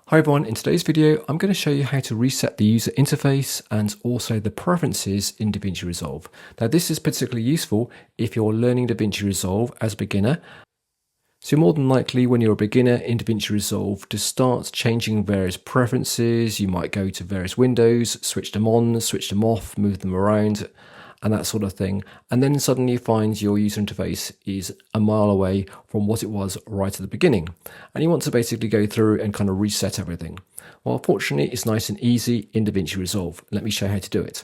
Hi everyone, in today's video I'm going to show you how to reset the user interface and also the preferences in DaVinci Resolve. Now this is particularly useful if you're learning DaVinci Resolve as a beginner. So you're more than likely when you're a beginner in DaVinci Resolve to start changing various preferences. You might go to various windows, switch them on, switch them off, move them around and that sort of thing. And then suddenly you find your user interface is a mile away from what it was right at the beginning. And you want to basically go through and kind of reset everything. Well, fortunately, it's nice and easy in DaVinci Resolve. Let me show you how to do it.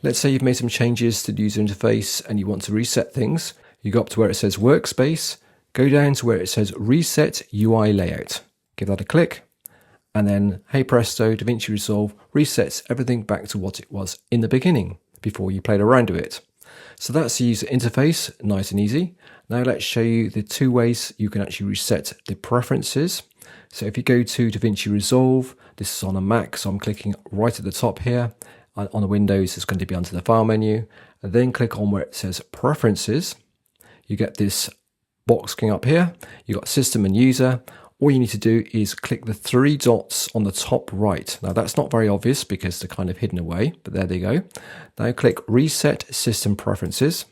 Let's say you've made some changes to the user interface and you want to reset things. You go up to where it says Workspace, go down to where it says Reset UI Layout. Give that a click. And then, hey presto, DaVinci Resolve resets everything back to what it was in the beginning, before you played around with it. So that's the user interface, nice and easy. Now let's show you the two ways you can actually reset the preferences. So if you go to DaVinci Resolve, this is on a Mac, so I'm clicking right at the top here. On the Windows, it's going to be under the File menu. And then click on where it says Preferences. You get this box coming up here. You've got System and User. All you need to do is click the three dots on the top right. Now that's not very obvious because they're kind of hidden away, but there they go. Now click Reset System Preferences.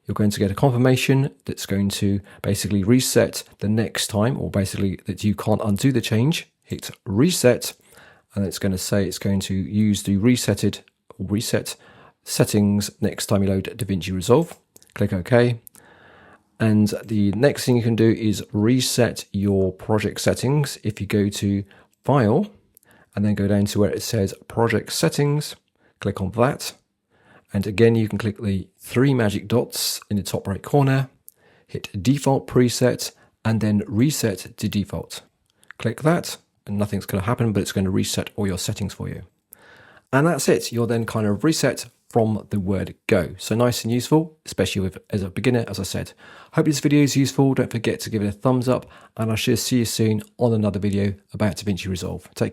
You're going to get a confirmation that's going to basically reset the next time, or basically that you can't undo the change. Hit Reset, and it's going to say it's going to use the reset settings next time you load DaVinci Resolve. Click OK. And the next thing you can do is reset your project settings. If you go to File and then go down to where it says Project Settings, click on that. And again, you can click the three magic dots in the top right corner, hit Default Preset, and then Reset to Default. Click that, and nothing's going to happen, but it's going to reset all your settings for you. And that's it. You're then kind of reset from the word go. So nice and useful, especially as a beginner, as I said. Hope this video is useful. Don't forget to give it a thumbs up, and I shall see you soon on another video about DaVinci Resolve. Take care.